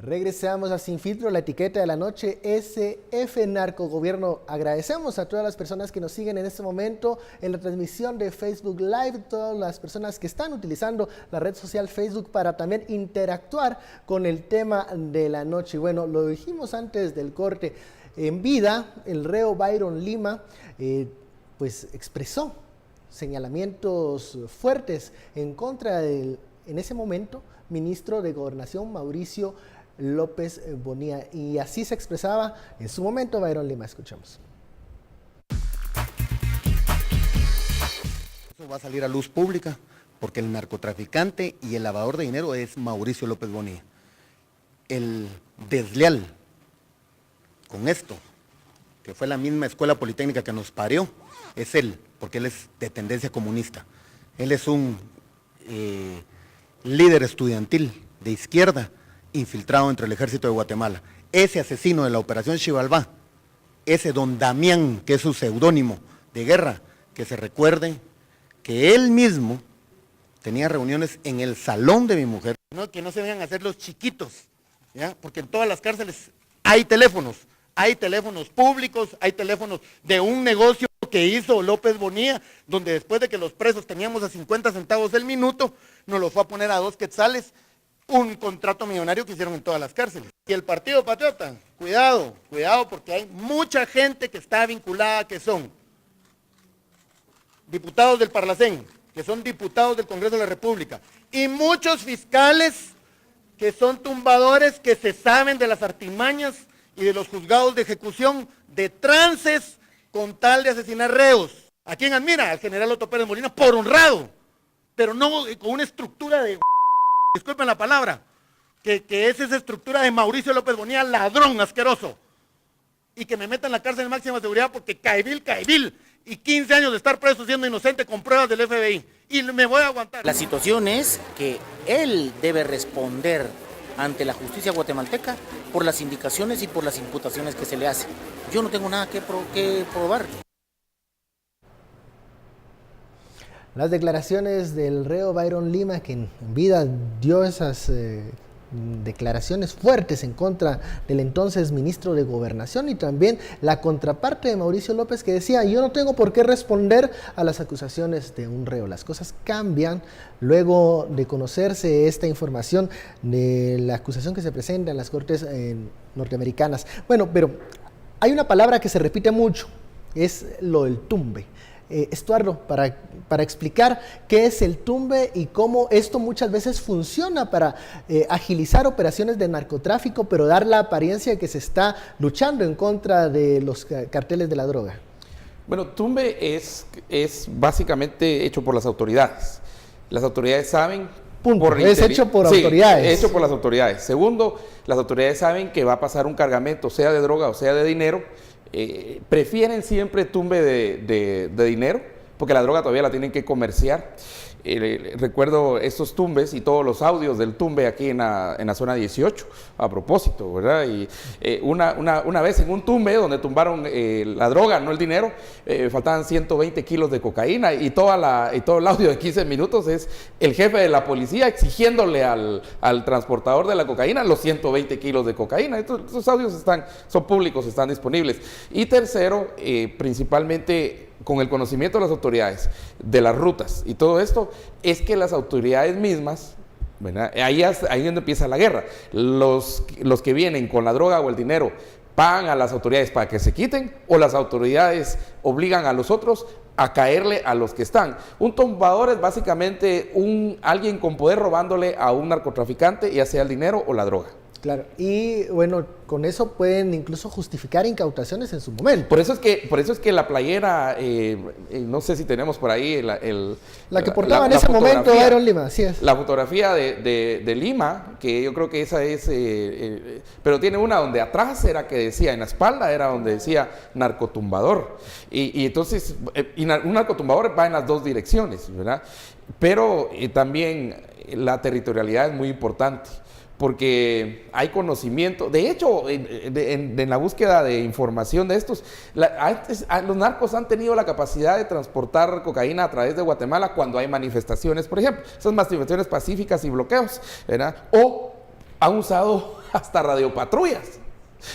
Regresamos a Sin Filtro, la etiqueta de la noche, SF Narcogobierno. Agradecemos a todas las personas que nos siguen en este momento en la transmisión de Facebook Live, todas las personas que están utilizando la red social Facebook para también interactuar con el tema de la noche. Bueno, lo dijimos antes del corte, en vida el reo Byron Lima pues expresó señalamientos fuertes en contra del, en ese momento, ministro de Gobernación Mauricio López Bonilla, y así se expresaba en su momento Byron Lima. Escuchamos. Eso va a salir a luz pública porque el narcotraficante y el lavador de dinero es Mauricio López Bonilla. El desleal con esto, que fue la misma escuela politécnica que nos parió, es él, porque él es de tendencia comunista. Él es un líder estudiantil de izquierda infiltrado entre el ejército de Guatemala. Ese asesino de la operación Xibalbá, ese don Damián, que es su seudónimo de guerra, que se recuerde que él mismo tenía reuniones en el salón de mi mujer. No, que no se vengan a hacer los chiquitos, ¿ya? Porque en todas las cárceles hay teléfonos públicos, hay teléfonos de un negocio que hizo López Bonilla, donde después de que los presos teníamos a 50 centavos el minuto, nos lo fue a poner a 2 quetzales, un contrato millonario que hicieron en todas las cárceles. Y el Partido Patriota, cuidado, porque hay mucha gente que está vinculada, que son diputados del Parlacén, que son diputados del Congreso de la República, y muchos fiscales que son tumbadores, que se saben de las artimañas y de los juzgados de ejecución de trances con tal de asesinar reos. ¿A quién admira? Al general Otto Pérez Molina, por honrado, pero no con una estructura de... disculpen la palabra, que es esa estructura de Mauricio López Bonilla, ladrón asqueroso, y que me meta en la cárcel de máxima seguridad porque caebil, y 15 años de estar preso siendo inocente con pruebas del FBI, y me voy a aguantar. La situación es que él debe responder ante la justicia guatemalteca por las indicaciones y por las imputaciones que se le hacen. Yo no tengo nada que probar. Las declaraciones del reo Byron Lima, que en vida dio esas declaraciones fuertes en contra del entonces ministro de Gobernación, y también la contraparte de Mauricio López, que decía: yo no tengo por qué responder a las acusaciones de un reo. Las cosas cambian luego de conocerse esta información de la acusación que se presenta en las cortes norteamericanas. Bueno, pero hay una palabra que se repite mucho, es lo del tumbe. Estuardo, para explicar qué es el tumbe y cómo esto muchas veces funciona para agilizar operaciones de narcotráfico, pero dar la apariencia de que se está luchando en contra de los carteles de la droga. Bueno, tumbe es básicamente hecho por las autoridades. Las autoridades saben... Es hecho por autoridades. Es hecho por las autoridades. Segundo, las autoridades saben que va a pasar un cargamento, sea de droga o sea de dinero. Prefieren siempre tumbe de dinero, porque la droga todavía la tienen que comerciar. Recuerdo estos tumbes y todos los audios del tumbe aquí en la zona 18, a propósito, ¿verdad? Y una vez en un tumbe donde tumbaron la droga, no el dinero, faltaban 120 kilos de cocaína, y todo el audio de 15 minutos es el jefe de la policía exigiéndole al transportador de la cocaína los 120 kilos de cocaína. Estos audios son públicos, están disponibles. Y tercero, principalmente con el conocimiento de las autoridades, de las rutas y todo esto, es que las autoridades mismas, ¿verdad? Ahí es donde empieza la guerra. Los que vienen con la droga o el dinero pagan a las autoridades para que se quiten, o las autoridades obligan a los otros a caerle a los que están. Un tumbador es básicamente alguien con poder robándole a un narcotraficante, ya sea el dinero o la droga. Claro, y bueno, con eso pueden incluso justificar incautaciones en su momento. Por eso es que la playera, no sé si tenemos por ahí la que portaba en ese momento Byron Lima, así es. La fotografía de Lima, que yo creo que esa es, pero tiene una donde atrás era que decía, en la espalda era donde decía narcotumbador. Y entonces, un narcotumbador va en las dos direcciones, ¿verdad? Pero también la territorialidad es muy importante, porque hay conocimiento. De hecho, en la búsqueda de información de estos, los narcos han tenido la capacidad de transportar cocaína a través de Guatemala cuando hay manifestaciones, por ejemplo, esas manifestaciones pacíficas y bloqueos, ¿verdad? O han usado hasta radiopatrullas.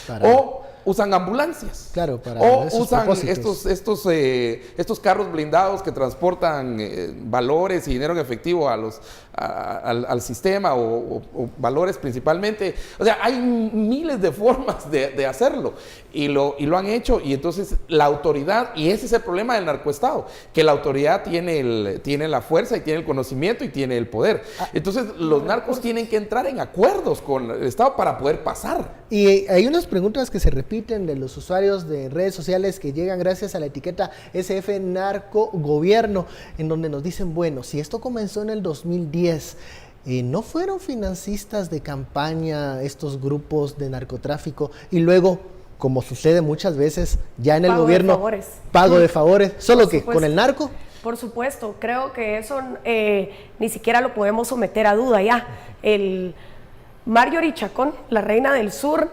Para- O usan ambulancias. Claro, para o esos usan propósitos. estos carros blindados que transportan valores y dinero en efectivo al sistema o valores principalmente. O sea, hay miles de formas de hacerlo y lo han hecho, y entonces la autoridad, y ese es el problema del narcoestado, que la autoridad tiene la fuerza y tiene el conocimiento y tiene el poder. Entonces los narcos tienen que entrar en acuerdos con el Estado para poder pasar. Y hay unas preguntas que se repiten de los usuarios de redes sociales que llegan gracias a la etiqueta SF Narco Gobierno, en donde nos dicen, bueno, si esto comenzó en el 2010, ¿no fueron financistas de campaña estos grupos de narcotráfico? Y luego, como sucede muchas veces, ya en el Pago de gobierno, favores. pago de favores, solo que supuesto. con el narco. Por supuesto, creo que eso ni siquiera lo podemos someter a duda ya. Marjorie Chacón, la reina del sur,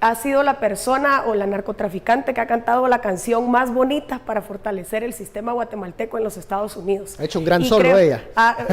ha sido la persona o la narcotraficante que ha cantado la canción más bonita para fortalecer el sistema guatemalteco en los Estados Unidos. Ha hecho un gran solo ella.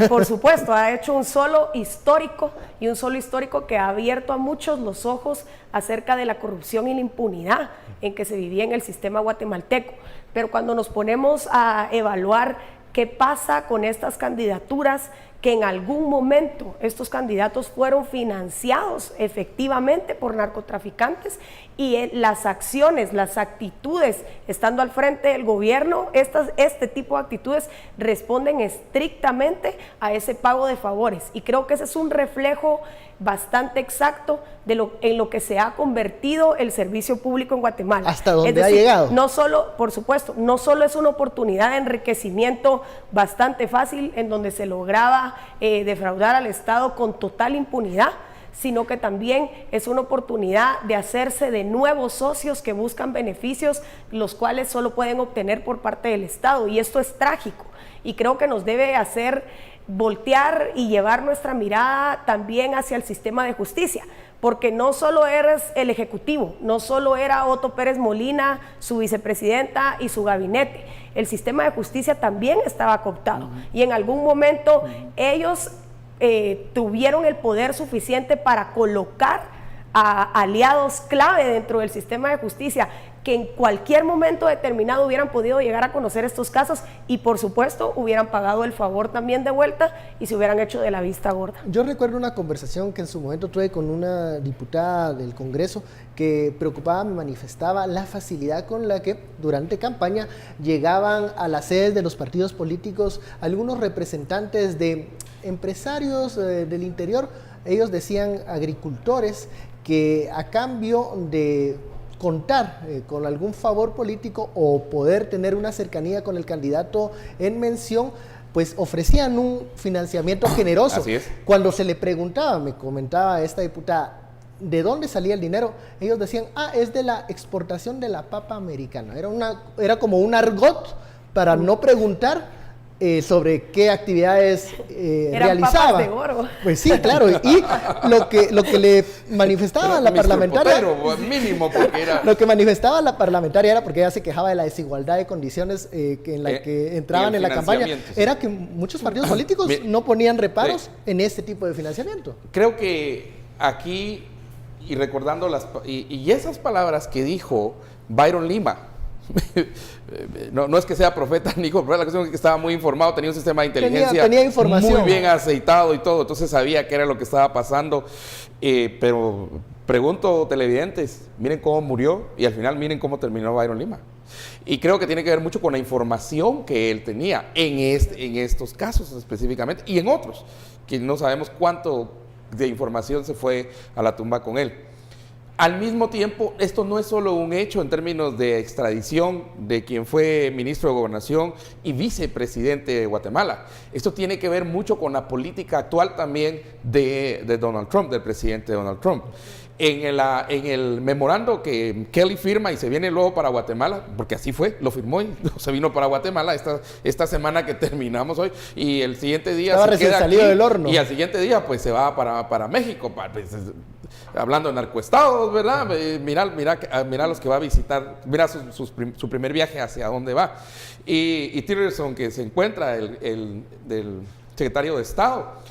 Por supuesto, ha hecho un solo histórico, y un solo histórico que ha abierto a muchos los ojos acerca de la corrupción y la impunidad en que se vivía en el sistema guatemalteco. Pero cuando nos ponemos a evaluar qué pasa con estas candidaturas, que en algún momento estos candidatos fueron financiados efectivamente por narcotraficantes, y las acciones, las actitudes, estando al frente del gobierno, este tipo de actitudes responden estrictamente a ese pago de favores. Y creo que ese es un reflejo bastante exacto en lo que se ha convertido el servicio público en Guatemala. Hasta donde es decir, ha llegado. No solo, por supuesto, no solo es una oportunidad de enriquecimiento bastante fácil en donde se lograba defraudar al Estado con total impunidad, sino que también es una oportunidad de hacerse de nuevos socios que buscan beneficios, los cuales solo pueden obtener por parte del Estado. Y esto es trágico, y creo que nos debe hacer voltear y llevar nuestra mirada también hacia el sistema de justicia, porque no solo eres el Ejecutivo, no solo era Otto Pérez Molina, su vicepresidenta y su gabinete. El sistema de justicia también estaba cooptado, y en algún momento ellos tuvieron el poder suficiente para colocar a aliados clave dentro del sistema de justicia, que en cualquier momento determinado hubieran podido llegar a conocer estos casos, y por supuesto hubieran pagado el favor también de vuelta y se hubieran hecho de la vista gorda. Yo recuerdo una conversación que en su momento tuve con una diputada del Congreso que me manifestaba la facilidad con la que durante campaña llegaban a las sedes de los partidos políticos algunos representantes de empresarios del interior. Ellos decían agricultores que a cambio de contar con algún favor político o poder tener una cercanía con el candidato en mención, pues ofrecían un financiamiento generoso. Así es. Cuando se le preguntaba, me comentaba esta diputada, ¿de dónde salía el dinero? Ellos decían, es de la exportación de la papa americana. Era como un argot para no preguntar sobre qué actividades realizaba. Papas de oro. Pues sí, claro. Y lo que le manifestaba la Mr. parlamentaria, Potero, mínimo, porque era... lo que manifestaba la parlamentaria era porque ella se quejaba de la desigualdad de condiciones en la que entraban en la campaña, financiamiento, sí. era que muchos partidos políticos no ponían reparos en este tipo de financiamiento. Creo que aquí, y recordando y esas palabras que dijo Byron Lima, no es que sea profeta ni hijo, pero la cuestión es que estaba muy informado, tenía un sistema de inteligencia tenía información muy bien aceitado y todo, entonces sabía qué era lo que estaba pasando, pero pregunto, televidentes, miren cómo murió y al final miren cómo terminó Byron Lima. Y creo que tiene que ver mucho con la información que él tenía en estos casos específicamente, y en otros, que no sabemos cuánto de información se fue a la tumba con él. Al mismo tiempo, esto no es solo un hecho en términos de extradición de quien fue ministro de Gobernación y vicepresidente de Guatemala. Esto tiene que ver mucho con la política actual también de Donald Trump, del presidente Donald Trump. En el memorando que Kelly firma y se viene luego para Guatemala, porque así fue, lo firmó y se vino para Guatemala esta semana que terminamos hoy, y el siguiente día estaba se recién queda salido aquí, del horno. y al siguiente día pues se va para México, hablando de narcoestados, ¿verdad? Mira los que va a visitar, mira su primer viaje hacia dónde va. Y Tillerson, que se encuentra del secretario de Estado,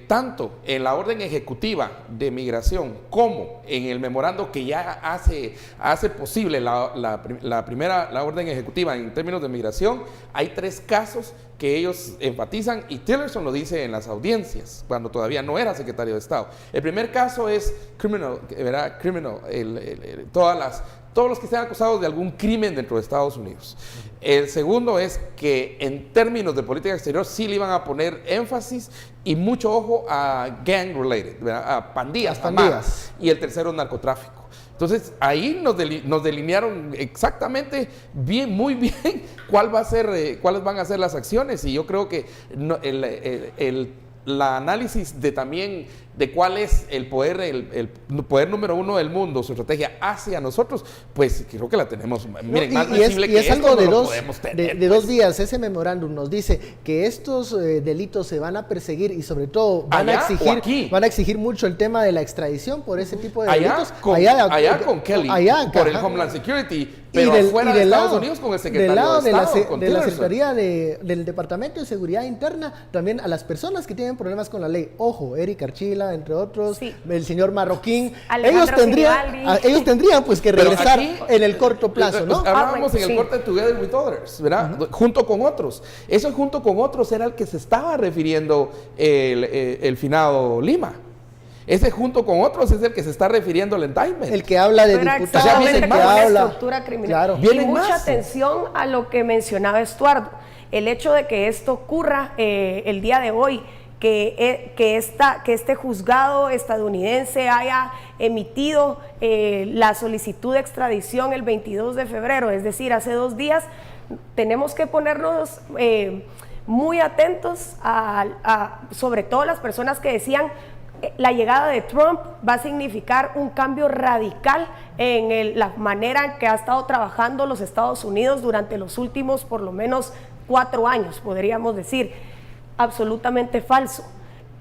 tanto en la orden ejecutiva de migración como en el memorando que ya hace posible la primera orden ejecutiva en términos de migración, hay 3 casos que ellos enfatizan, y Tillerson lo dice en las audiencias, cuando todavía no era secretario de Estado. El primer caso es criminal, ¿verdad? Todos los que estén acusados de algún crimen dentro de Estados Unidos. El segundo es que en términos de política exterior sí le iban a poner énfasis y mucho ojo a gang related, ¿verdad? A pandillas. Y el tercero es narcotráfico. Entonces ahí nos delinearon exactamente muy bien cuáles van a ser las acciones, y yo creo que el análisis de cuál es el poder número 1 del mundo, su estrategia hacia nosotros, pues creo que la tenemos. Miren, más visible que es algo de dos pues. vías. Ese memorándum nos dice que estos delitos se van a perseguir y sobre todo van a exigir mucho el tema de la extradición por ese tipo de delitos. Allá con Kelly, por el Homeland Security, pero afuera de Estados Unidos con el secretario de Estado, de la Secretaría del Departamento de Seguridad Interna, también a las personas que tienen problemas con la ley. Ojo, Eric Archila, entre otros, sí, el señor Marroquín, ellos tendrían pues que regresar en el corto plazo, ¿no? Hablábamos en el corte Together with Others, ¿verdad? Junto con otros. Eso junto con otros era el que se estaba refiriendo el finado Lima. Ese junto con otros es el que se está refiriendo al indictment. El que habla de diputados, el que habla estructura criminal. Claro. Y mucha atención a lo que mencionaba Estuardo. El hecho de que esto ocurra el día de hoy, que este juzgado estadounidense haya emitido la solicitud de extradición el 22 de febrero, es decir, hace 2 días, tenemos que ponernos muy atentos sobre todo las personas que decían la llegada de Trump va a significar un cambio radical en la manera en que ha estado trabajando los Estados Unidos durante los últimos por lo menos 4 años, podríamos decir. Absolutamente falso.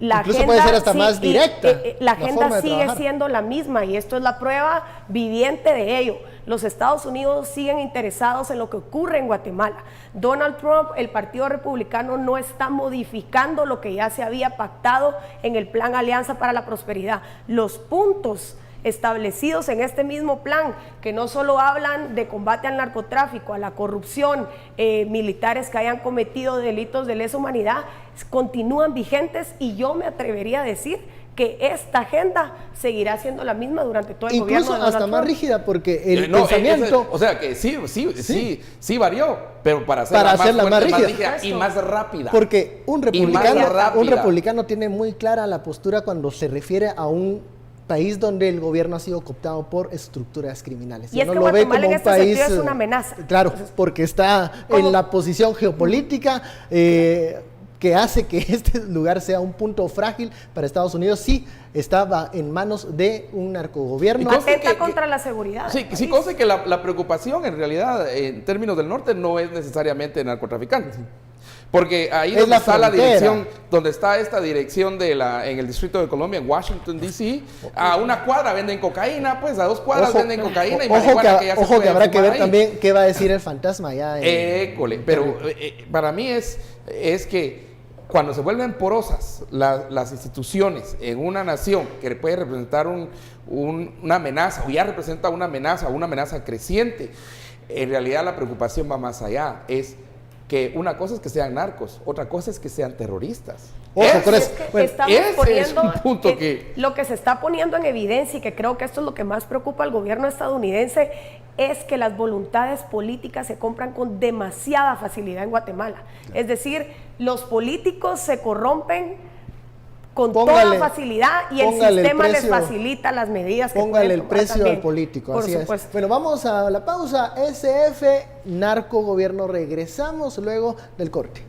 Incluso puede ser hasta más directa. La agenda sigue siendo la misma, y esto es la prueba viviente de ello. Los Estados Unidos siguen interesados en lo que ocurre en Guatemala. Donald Trump, el Partido Republicano, no está modificando lo que ya se había pactado en el Plan Alianza para la Prosperidad. Los puntos establecidos en este mismo plan, que no solo hablan de combate al narcotráfico, a la corrupción, militares que hayan cometido delitos de lesa humanidad, continúan vigentes, y yo me atrevería a decir que esta agenda seguirá siendo la misma durante todo el gobierno de Donald Trump. Incluso hasta más rígida, porque el pensamiento... o sea que sí varió, pero para hacerla más rígida y más rápida. Porque un republicano tiene muy clara la postura cuando se refiere a un país donde el gobierno ha sido cooptado por estructuras criminales. Y es que Guatemala en este sentido es una amenaza. Claro, porque está en la posición geopolítica que hace que este lugar sea un punto frágil para Estados Unidos. Sí, estaba en manos de un narcogobierno. Atenta contra la seguridad. Sí, cosa que la preocupación en realidad en términos del norte no es necesariamente narcotraficantes. Porque ahí donde está la dirección, donde está esta dirección en el Distrito de Columbia, en Washington, D.C., a 1 cuadra venden cocaína, pues a 2 cuadras venden cocaína y marihuana que ya se puede que habrá que ver ahí. También qué va a decir el fantasma allá. Pero para mí es que cuando se vuelven porosas las instituciones en una nación que puede representar una amenaza, o ya representa una amenaza creciente, en realidad la preocupación va más allá. Es que una cosa es que sean narcos, otra cosa es que sean terroristas. Lo que se está poniendo en evidencia, y que creo que esto es lo que más preocupa al gobierno estadounidense, es que las voluntades políticas se compran con demasiada facilidad en Guatemala. Es decir, los políticos se corrompen con toda facilidad, y el sistema les facilita las medidas que póngale el precio también, al político, por así supuesto. Es. Bueno, vamos a la pausa. SF, narco, gobierno, regresamos luego del corte.